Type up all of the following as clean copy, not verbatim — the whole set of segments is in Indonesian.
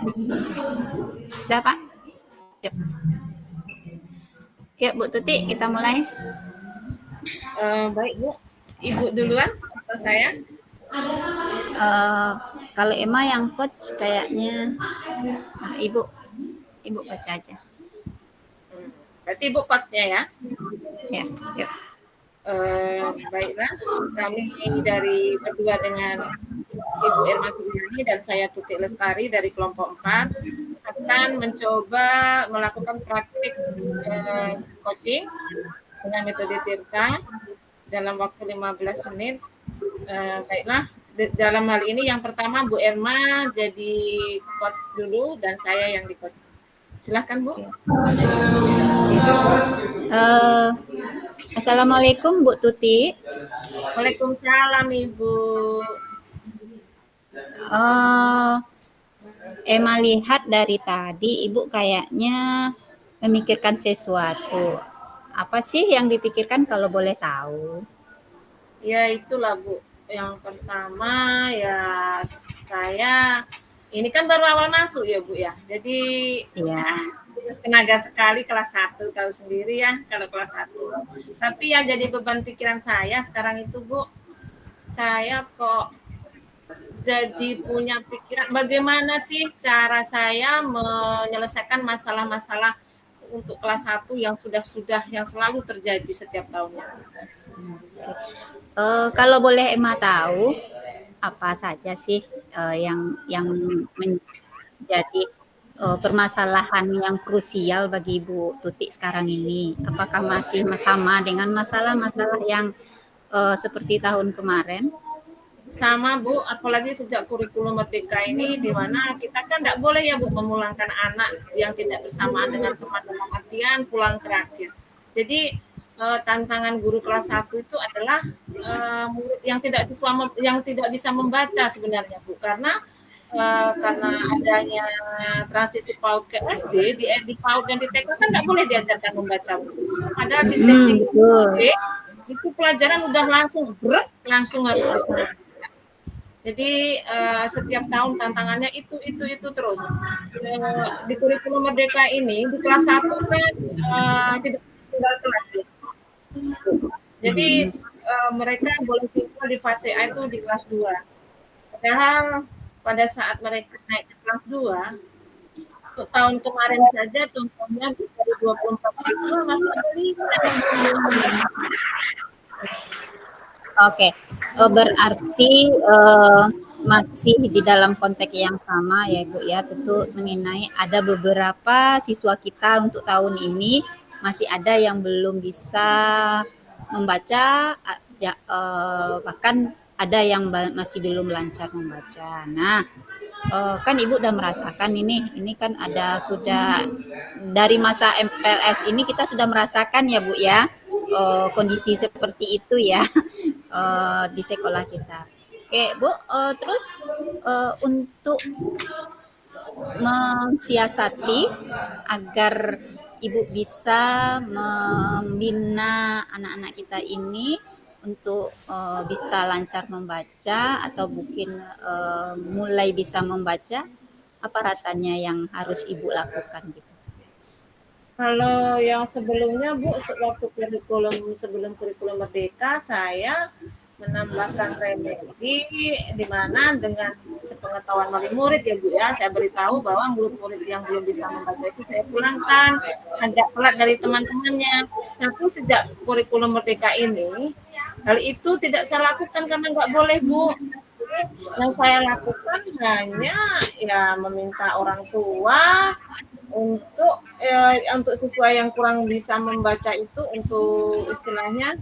Udah Pak? Yuk. Yuk Bu Tuti, kita mulai. Baik Bu, Ibu duluan atau saya? Eh, Kalau Emma yang coach kayaknya, Ibu, Ibu baca aja. Berarti Ibu coach-nya ya. Ya, yuk. Baiklah, kami dari berdua dengan Ibu Irma Suryani dan saya Tuti Lestari dari kelompok 4 akan mencoba melakukan praktik coaching dengan metode Tirta dalam waktu 15 menit. Baiklah, dalam hal ini yang pertama Bu Irma jadi coach dulu dan saya yang di coach. Silahkan Bu. Assalamualaikum Bu Tuti. Waalaikumsalam Ibu. Emma lihat dari tadi Ibu kayaknya memikirkan sesuatu. Apa sih yang dipikirkan kalau boleh tahu? Ya itulah Bu. Yang pertama ya saya ini kan baru awal masuk ya Bu ya. Jadi Ya. tenaga sekali kelas 1 tahu sendiri ya kalau kelas 1. Tapi yang jadi beban pikiran saya sekarang itu Bu, saya kok jadi punya pikiran bagaimana sih cara saya menyelesaikan masalah-masalah untuk kelas 1 yang sudah yang selalu terjadi setiap tahunnya. Kalau boleh Emma tahu, apa saja sih yang menjadi permasalahan yang krusial bagi Ibu Tuti sekarang ini? Apakah masih sama dengan masalah-masalah yang seperti tahun kemarin? Sama Bu, apalagi sejak kurikulum merdeka ini di mana kita kan tidak boleh ya Bu memulangkan anak yang tidak bersamaan dengan teman-teman artian pulang terakhir. Jadi tantangan guru kelas 1 itu adalah murid yang tidak bisa membaca sebenarnya Bu, karena adanya transisi PAUD ke SD di PAUD dan di TK kan tidak boleh diajarkan membaca Bu. Padahal di teknik itu pelajaran udah langsung harus bisa membaca. Jadi setiap tahun tantangannya itu terus. Di kurikulum merdeka ini di kelas 1 kan tidak tinggal kelas ya. Jadi mereka boleh tinggal di fase A itu di kelas 2. Padahal pada saat mereka naik ke kelas 2, untuk tahun kemarin saja contohnya dari 24 siswa masih ada 5 yang belum. Oke, berarti masih di dalam konteks yang sama ya Bu ya, tentu mengenai ada beberapa siswa kita untuk tahun ini masih ada yang belum bisa membaca, bahkan ada yang masih belum lancar membaca. Nah, kan Ibu udah merasakan ini kan ada sudah dari masa MPLS ini kita sudah merasakan ya Bu ya, kondisi seperti itu ya. Di sekolah kita. Oke, Bu, terus untuk mensiasati agar Ibu bisa membina anak-anak kita ini untuk bisa lancar membaca atau mungkin mulai bisa membaca, apa rasanya yang harus Ibu lakukan gitu? Kalau yang sebelumnya Bu, waktu sebelum kurikulum merdeka saya menambahkan remedi di mana dengan sepengetahuan wali murid ya Bu ya, saya beritahu bahwa murid-murid yang belum bisa membaca itu saya pulangkan agak telat dari teman-temannya. Tapi sejak kurikulum merdeka ini, hal itu tidak saya lakukan karena nggak boleh Bu. Yang saya lakukan hanya ya meminta orang tua untuk siswa yang kurang bisa membaca itu untuk istilahnya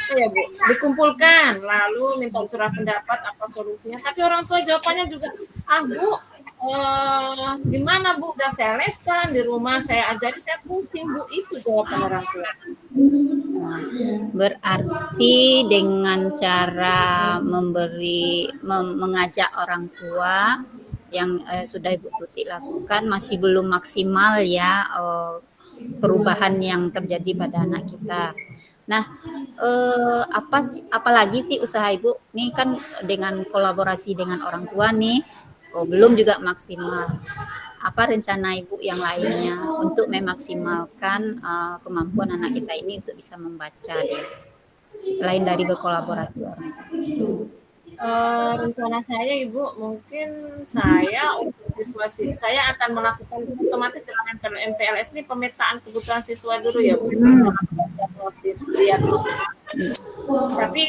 ya Bu, dikumpulkan lalu minta curah pendapat apa solusinya. Tapi orang tua jawabannya juga, Bu, gimana Bu, udah saya leskan di rumah saya ajari saya pusing Bu, itu jawaban orang tua. Berarti dengan cara mengajak orang tua yang sudah Ibu Tuti lakukan masih belum maksimal ya perubahan yang terjadi pada anak kita. Nah, apalagi sih usaha Ibu nih kan dengan kolaborasi dengan orang tua nih belum juga maksimal. Apa rencana Ibu yang lainnya untuk memaksimalkan kemampuan anak kita ini untuk bisa membaca dia, selain dari berkolaborasi orang tua? Rencana saya Ibu, mungkin saya untuk siswa saya akan melakukan otomatis dengan MPLS ini pemetaan kebutuhan siswa dulu ya Bu, diagnosis. Tapi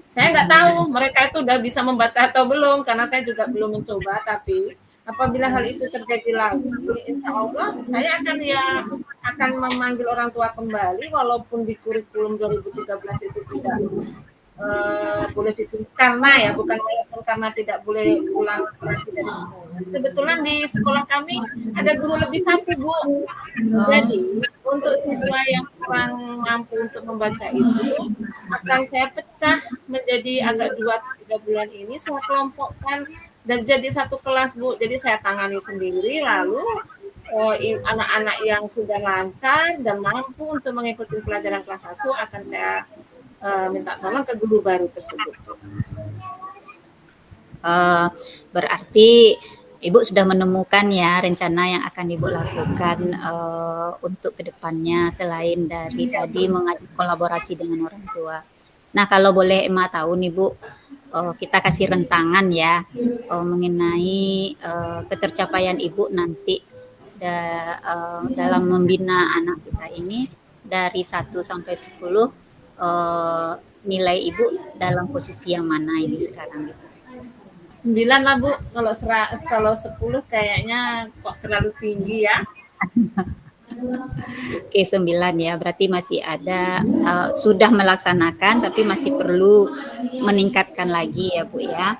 saya nggak tahu mereka itu udah bisa membaca atau belum, karena saya juga belum mencoba. Tapi apabila hal itu terjadi lagi, insya Allah saya akan memanggil orang tua kembali, walaupun di kurikulum 2013 itu tidak boleh ditulis, karena bukan walaupun karena tidak boleh pulang karena tidak diperbolehkan. Kebetulan di sekolah kami ada guru lebih satu Bu. Jadi untuk siswa yang kurang mampu untuk membaca itu akan saya pecah menjadi agak 2-3 bulan ini, saya kelompokkan dan jadi satu kelas Bu. Jadi saya tangani sendiri, lalu anak-anak yang sudah lancar dan mampu untuk mengikuti pelajaran kelas 1 akan saya minta tolong ke guru baru tersebut. Berarti Ibu sudah menemukan ya rencana yang akan Ibu lakukan untuk kedepannya selain dari tadi mengajak kolaborasi dengan orang tua. Nah, kalau boleh Emma tahu nih Bu, kita kasih rentangan ya mengenai ketercapaian Ibu nanti dalam membina anak kita ini dari 1 sampai 10, nilai Ibu dalam posisi yang mana ini sekarang gitu? 9 lah Bu, kalau 10 kayaknya kok terlalu tinggi ya. Oke, 9 ya, berarti masih ada sudah melaksanakan tapi masih perlu meningkatkan lagi ya Bu ya.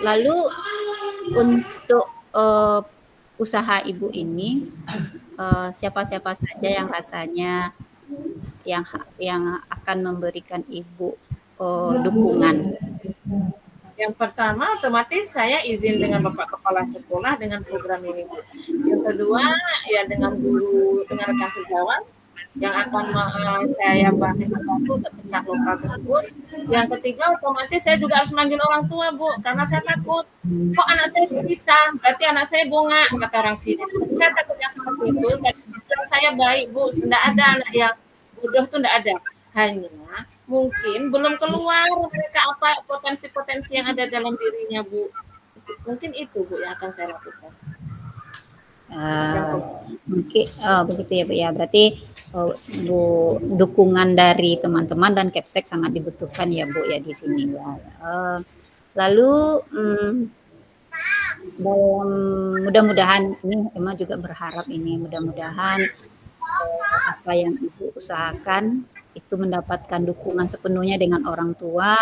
Lalu untuk usaha Ibu ini siapa-siapa saja yang rasanya yang akan memberikan Ibu dukungan? Yang pertama, otomatis saya izin dengan Bapak Kepala Sekolah dengan program ini. Yang kedua, ya dengan guru, dengan rekan sejawat yang akan saya bantu untuk pecah lokal tersebut. Yang ketiga, otomatis saya juga harus manggil orang tua Bu, karena saya takut. Kok anak saya bisa? Berarti anak saya bunga, kata orang sini. Saya takutnya seperti itu. Dan saya baik Bu, tidak ada anak yang bodoh tuh, tidak ada. Hanya mungkin belum keluar mereka apa potensi-potensi yang ada dalam dirinya Bu. Mungkin itu Bu yang akan saya lakukan. Mungkin begitu ya Bu ya. Berarti Bu, dukungan dari teman-teman dan Kepsek sangat dibutuhkan ya Bu ya di sini ya. Lalu mudah-mudahan ini Emma juga berharap ini mudah-mudahan apa yang Ibu usahakan itu mendapatkan dukungan sepenuhnya dengan orang tua,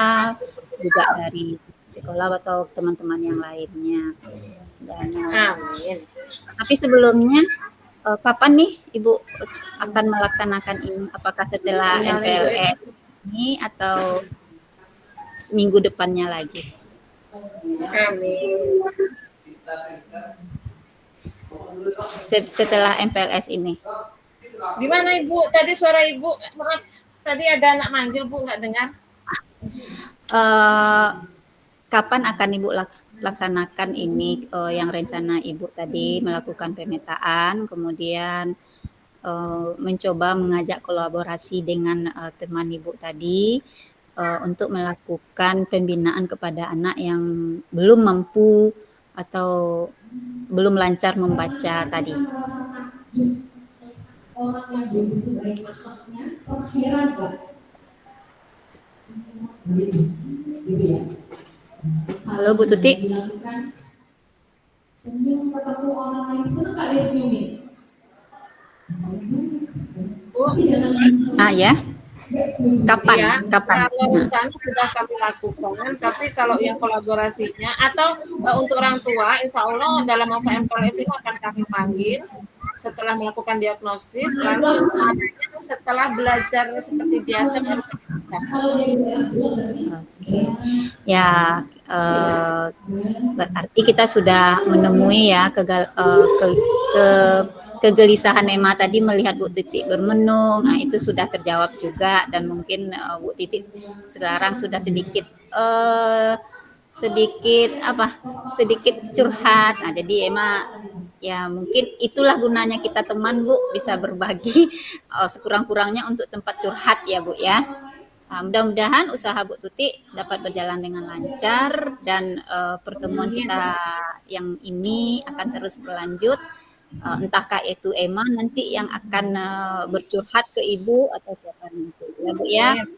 juga dari sekolah atau teman-teman yang lainnya. Dan, tapi sebelumnya kapan nih Ibu akan melaksanakan ini? Apakah setelah MPLS ini atau seminggu depannya lagi? Amin. Setelah MPLS ini. Gimana Ibu? Tadi suara Ibu, maaf, tadi ada anak manggil Bu, nggak dengar. Kapan akan Ibu laksanakan ini yang rencana Ibu tadi melakukan pemetaan, kemudian mencoba mengajak kolaborasi dengan teman Ibu tadi untuk melakukan pembinaan kepada anak yang belum mampu atau belum lancar membaca tadi? Orang yang begitu baik akhlaknya, heran Pak. Gitu ya. Halo Bu Tuti. Senyum ketemu orang lain, senang nggak dia senyumin? Bu. Ya. Kapan? Ya, Kapan? Kalau rencana sudah kami lakukan, tapi kalau yang kolaborasinya atau untuk orang tua, insya Allah dalam masa MPLS ini akan kami panggil setelah melakukan diagnosis, lalu setelah belajar seperti biasa baru kami baca. Oke, ya berarti kita sudah menemui ya kegelisahan Emma tadi melihat Bu Titi bermenung. Nah, itu sudah terjawab juga dan mungkin Bu Titi sekarang sudah sedikit sedikit apa, sedikit curhat. Nah, jadi emang ya mungkin itulah gunanya kita teman Bu, bisa berbagi sekurang-kurangnya untuk tempat curhat ya Bu ya. Mudah-mudahan usaha Bu Tuti dapat berjalan dengan lancar dan pertemuan Amin. kita yang ini akan terus berlanjut. Entahkah itu Emma nanti yang akan bercurhat ke Ibu atau siapa nanti ya Bu ya. Amin.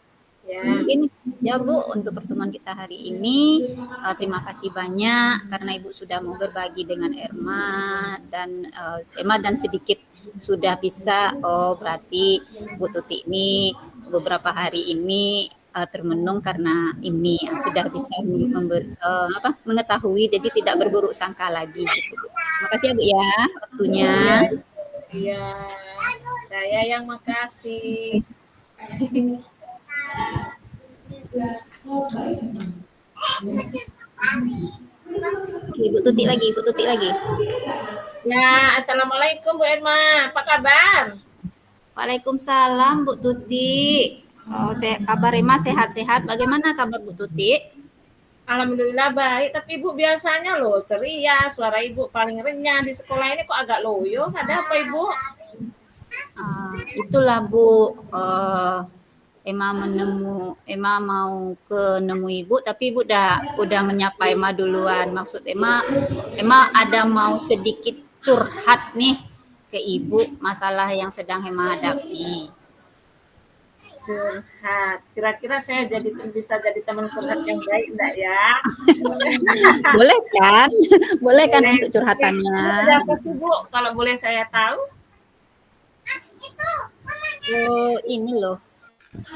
Ya. Mungkin ya Bu untuk pertemuan kita hari ini. Terima kasih banyak karena Ibu sudah mau berbagi dengan Emma dan sedikit sudah bisa. Oh berarti Bu Tuti ini beberapa hari ini termenung karena ini sudah bisa mengetahui jadi tidak berburuk sangka lagi gitu Bu. Terima kasih ya Bu ya waktunya. Iya. Iya. Saya yang makasih. Oke, Bu Tuti lagi, Bu Tuti lagi. Ya, assalamualaikum Bu Irma. Apa kabar? Waalaikumsalam Bu Tuti. Oh, kabar Emma sehat-sehat. Bagaimana kabar Bu Tuti? Alhamdulillah baik. Tapi Ibu biasanya loh ceria, suara Ibu paling renyah di sekolah ini kok agak loyo. Ada apa Ibu? Itulah Bu. Emma mau ke nemu Ibu, tapi Ibu udah menyapa Emma duluan. Maksud Emma ada mau sedikit curhat nih ke Ibu masalah yang sedang Emma hadapi. Curhat. Kira-kira saya bisa jadi teman curhat yang baik enggak ya? Boleh kan? Boleh kan Boleh. untuk curhatannya? Ada apa sih Bu? Kalau boleh saya tahu? Oh, ini loh.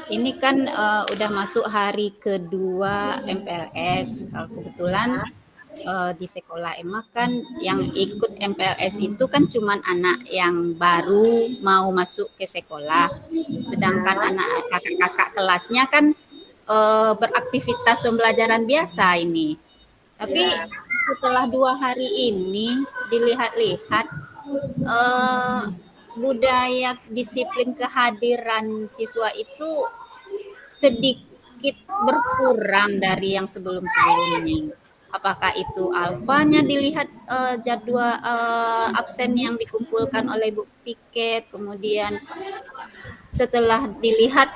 Ini kan udah masuk hari kedua MPLS. Kebetulan di sekolah Emma kan yang ikut MPLS itu kan cuman anak yang baru mau masuk ke sekolah. Sedangkan anak kakak-kakak kelasnya kan beraktivitas pembelajaran biasa ini. Tapi Ya. setelah 2 hari ini dilihat-lihat eh, budaya disiplin kehadiran siswa itu sedikit berkurang dari yang sebelum-sebelumnya. Apakah itu alfanya dilihat jadwal absen yang dikumpulkan oleh Bu Piket, kemudian setelah dilihat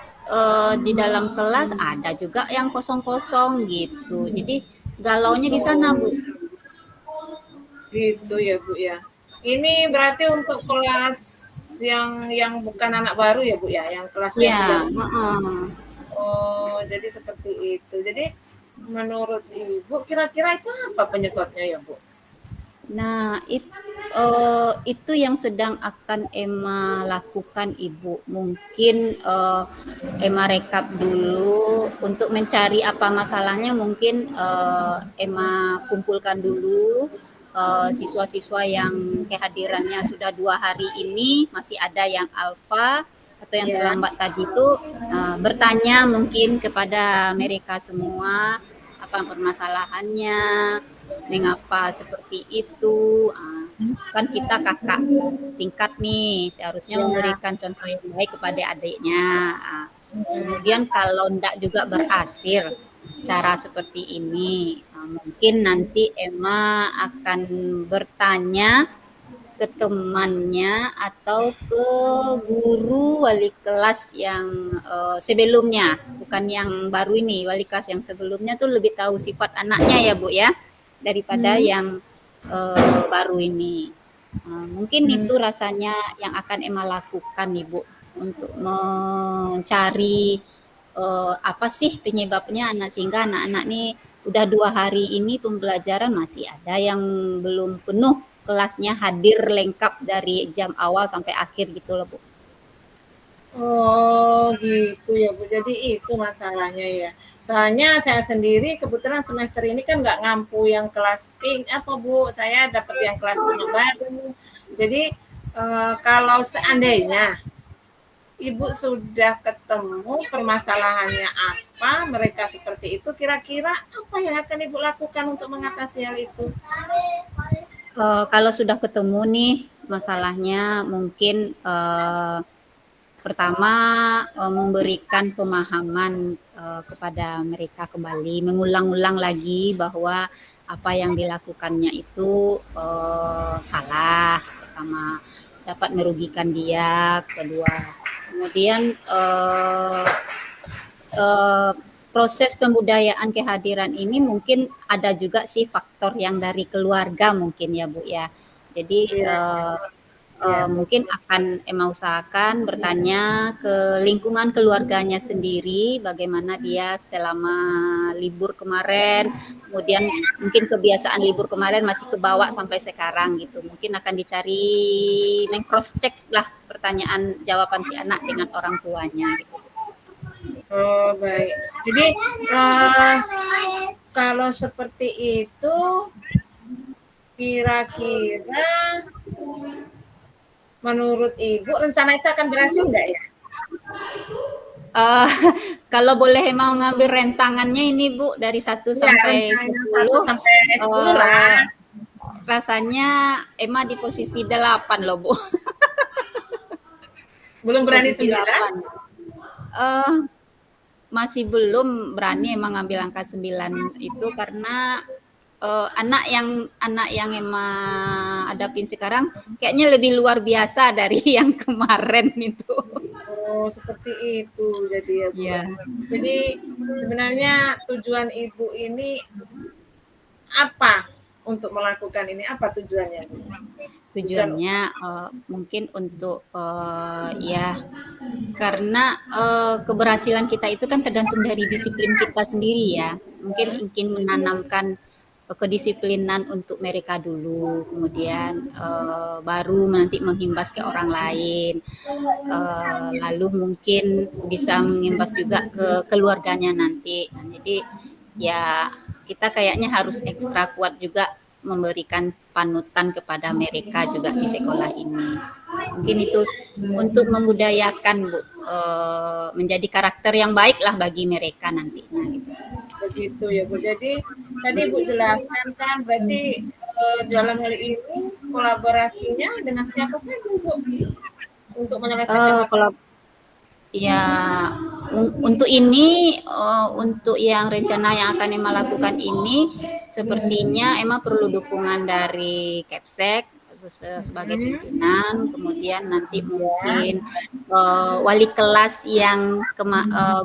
di dalam kelas ada juga yang kosong-kosong gitu. Jadi galaunya di sana Bu. Gitu ya Bu ya. Ini berarti untuk kelas yang bukan anak baru ya Bu ya, yang kelas yang Ya, biasa. Oh, jadi seperti itu. Jadi menurut Ibu kira-kira itu apa penyebabnya ya Bu? Nah, itu yang sedang akan Emma lakukan, Ibu. Mungkin Emma rekap dulu untuk mencari apa masalahnya. Mungkin Emma kumpulkan dulu siswa-siswa yang kehadirannya sudah 2 hari ini masih ada yang alfa atau yang Ya. terlambat tadi itu bertanya mungkin kepada mereka semua apa permasalahannya, mengapa seperti itu. Kan kita kakak tingkat nih, seharusnya Ya. memberikan contoh yang baik kepada adiknya. Kemudian kalau enggak juga berhasil cara seperti ini, mungkin nanti Emma akan bertanya ke temannya atau ke guru wali kelas yang sebelumnya, bukan yang baru ini. Wali kelas yang sebelumnya tuh lebih tahu sifat anaknya ya Bu ya, daripada yang baru ini. Mungkin itu rasanya yang akan Emma lakukan nih Bu, untuk mencari apa sih penyebabnya sehingga anak-anak nih udah 2 hari ini pembelajaran masih ada yang belum penuh kelasnya hadir lengkap dari jam awal sampai akhir gitu loh Bu. Oh, gitu ya Bu. Jadi itu masalahnya ya. Soalnya saya sendiri kebetulan semester ini kan nggak ngampu yang kelas apa Bu, saya dapat yang kelas anak baru. Jadi kalau seandainya Ibu sudah ketemu permasalahannya apa, mereka seperti itu, kira-kira apa yang akan Ibu lakukan untuk mengatasi hal itu? Kalau sudah ketemu nih masalahnya mungkin pertama memberikan pemahaman kepada mereka kembali, mengulang-ulang lagi bahwa apa yang dilakukannya itu salah, pertama dapat merugikan dia, kedua kemudian eh, proses pembudayaan kehadiran ini mungkin ada juga sih faktor yang dari keluarga mungkin ya Bu ya. Jadi Iya, iya. mungkin akan Emma usahakan bertanya ke lingkungan keluarganya sendiri bagaimana dia selama libur kemarin, kemudian mungkin kebiasaan libur kemarin masih kebawa sampai sekarang gitu. Mungkin akan dicari meng-cross check lah pertanyaan jawaban si anak dengan orang tuanya gitu. Oh, baik. Jadi, eee, kalau seperti itu, kira-kira menurut Ibu rencana itu akan berhasil nggak ya? Uh, kalau boleh mau ngambil rentangannya ini Bu dari 1 Iya, sampai rencananya satu 10, sampai 10 lah. uh, rasanya Emma di posisi 8 loh Bu. Belum berani Posisi 9? 8. Uh, masih belum berani emang ngambil angka 9 itu karena anak yang emang hadapin sekarang kayaknya lebih luar biasa dari yang kemarin itu. Oh, seperti itu jadi ya, Bu, ya. Ya. Jadi sebenarnya tujuan Ibu ini apa untuk melakukan ini? Apa tujuannya, Bu? Tujuan Tujuannya mungkin untuk ya karena keberhasilan kita itu kan tergantung dari disiplin kita sendiri ya. Mungkin ingin menanamkan kedisiplinan untuk mereka dulu, kemudian baru nanti menghimbas ke orang lain, lalu mungkin bisa mengimbas juga ke keluarganya nanti. Nah, jadi ya kita kayaknya harus ekstra kuat juga memberikan panutan kepada mereka juga di sekolah ini. Mungkin itu untuk membudayakan Bu, menjadi karakter yang baik lah bagi mereka nantinya gitu. begitu ya, Bu. Jadi tadi Ibu jelaskan kan berarti dalam hal ini kolaborasinya dengan siapa saja, Bu? Untuk menyelesaikan Kalau masalah. ya untuk ini untuk yang rencana yang akan Emma lakukan ini sepertinya Emma perlu dukungan dari Kepsek sebagai pimpinan, kemudian nanti Ya, mungkin wali kelas yang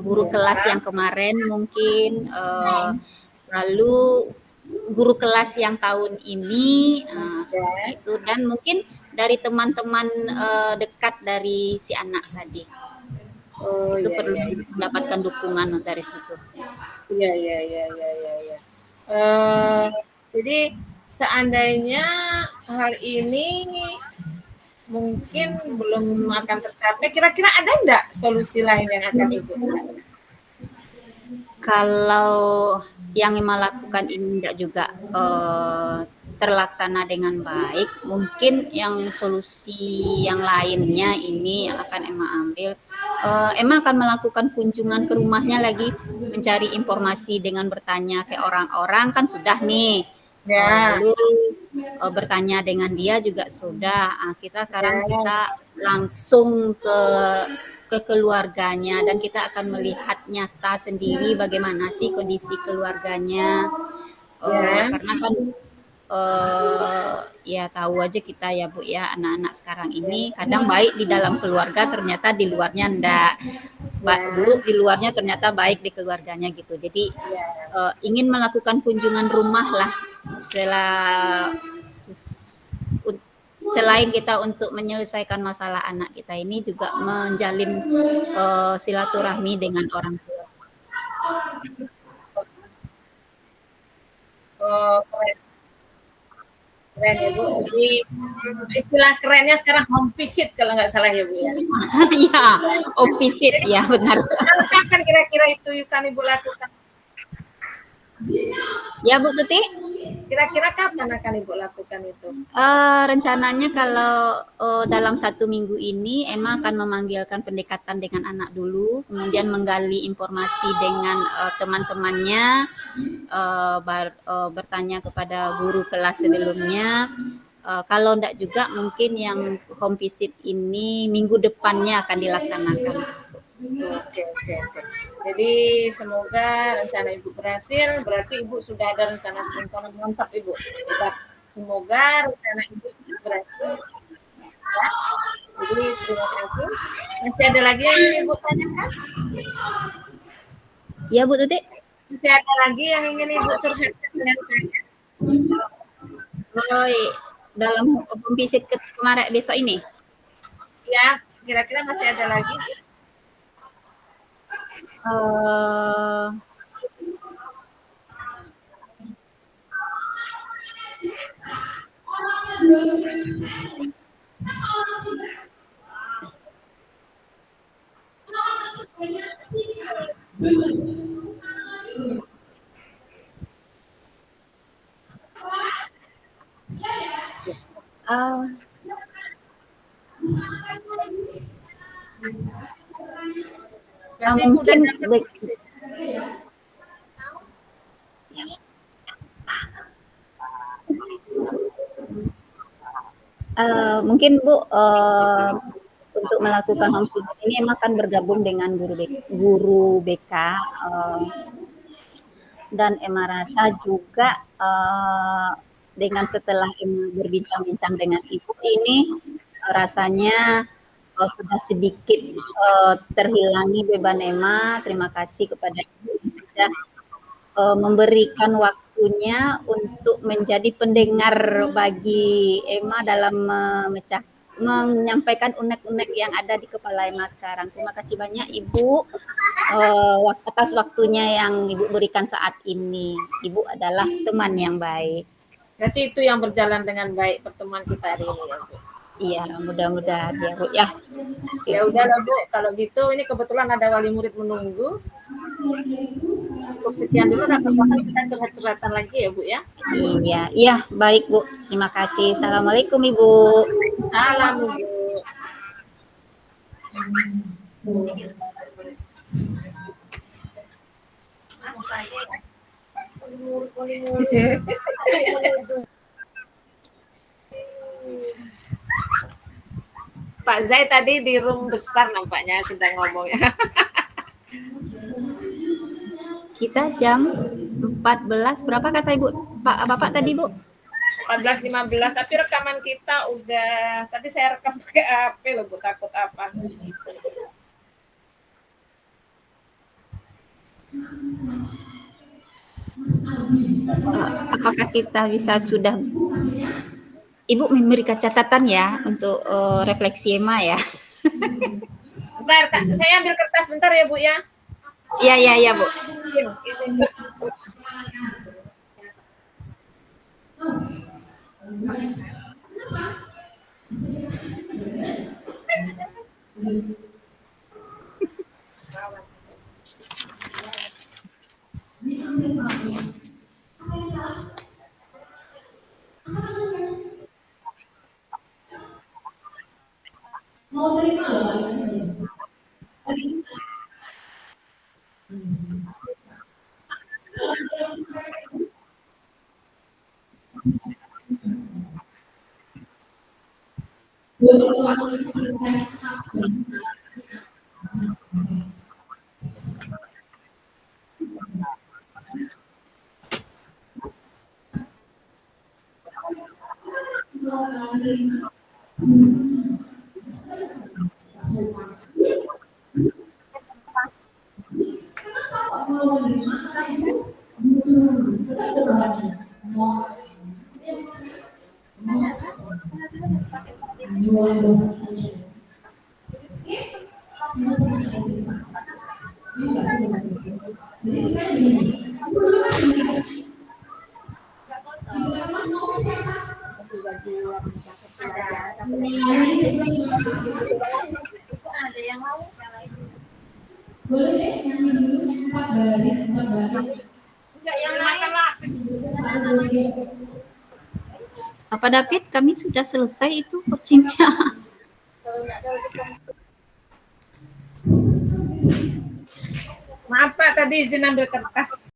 guru kelas yang kemarin mungkin lalu guru kelas yang tahun ini seperti ya. itu dan mungkin dari teman-teman dekat dari si anak tadi Oh, itu ya, perlu ya. mendapatkan dukungan dari situ. Iya, iya, iya, iya, iya, iya. Eh, jadi seandainya hal ini mungkin belum akan tercapai, kira-kira ada enggak solusi lain yang akan Ibu cari? Kalau yang Ima lakukan ini enggak juga terlaksana dengan baik, mungkin yang solusi yang lainnya ini yang akan Emma ambil, Emma akan melakukan kunjungan ke rumahnya lagi, mencari informasi dengan bertanya ke orang-orang kan sudah nih, Ya, lalu bertanya dengan dia juga sudah. Kita sekarang ya, kita langsung ke keluarganya dan kita akan melihat nyata sendiri bagaimana sih kondisi keluarganya. ya, Karena kan ya tahu aja kita ya Bu ya anak-anak sekarang ini ya, kadang baik di dalam keluarga ternyata di luarnya enggak ya, buruk di luarnya ternyata baik di keluarganya gitu. Jadi ya, ingin melakukan kunjungan rumah lah selain kita untuk menyelesaikan masalah anak kita ini juga menjalin silaturahmi dengan orang tua. oh, keren, keren ya Bu. Jadi istilah kerennya sekarang home visit kalau nggak salah ya Bu ya. Ya, opposite ya benar. Kapan kira-kira itu akan Ibu lakukan? Ya Bu Tuti. Kira-kira kapan akan Ibu lakukan itu? Rencananya kalau dalam 1 minggu ini Emma akan memanggilkan pendekatan dengan anak dulu, kemudian menggali informasi dengan teman-temannya, bertanya kepada guru kelas sebelumnya. Kalau enggak juga mungkin yang home visit ini minggu depannya akan dilaksanakan. Oke, oke, oke. Jadi semoga rencana Ibu berhasil, berarti Ibu sudah ada rencana mantap Ibu. Hebat. Semoga rencana Ibu berhasil ya. Jadi terima kasih. Masih ada lagi yang ingin Ibu tanyakan? Ya Bu Tuti. Masih ada lagi yang ingin Ibu curhatkan dengan saya? Oh, dalam home visit kemarin besok ini. Ya, kira-kira masih ada lagi? Uh, mungkin mungkin Bu untuk melakukan homeschool ini emang kan bergabung dengan guru BK dan Emma rasa juga dengan setelah Emma berbincang-bincang dengan Ibu ini rasanya sudah sedikit terhilangi beban Emma. Terima kasih kepada Ibu yang sudah memberikan waktunya untuk menjadi pendengar bagi Emma dalam menyampaikan unek-unek yang ada di kepala Emma sekarang. Terima kasih banyak Ibu atas waktunya yang Ibu berikan saat ini. Ibu adalah teman yang baik. Berarti itu yang berjalan dengan baik pertemuan kita hari ini ya Bu. Iya, mudah-mudahan ya Bu ya. Ya udahlah Bu, kalau gitu ini kebetulan ada wali murid menunggu. Cukup sekian dulu, kapan-kapan kita curhat-curhatan lagi ya Bu ya. Iya, iya baik Bu. Terima kasih. Assalamualaikum Ibu. Salam Bu. Pak Zai tadi di room besar nampaknya sedang ngomong ya. Kita jam 14 berapa kata Ibu? Bapak tadi Bu? 14.15, tapi rekaman kita udah, tadi saya rekam pakai HP loh Bu, takut apa. Apakah kita bisa sudah Ibu memberikan catatan ya untuk refleksi Emma ya? Bentar, saya ambil kertas bentar ya Bu ya. Iya Bu. Ada yang mau boleh deh nyanyi dulu 4 baris enggak yang lain Apa David, kami sudah selesai itu coachingnya. Maaf Pak, tadi izin ambil kertas.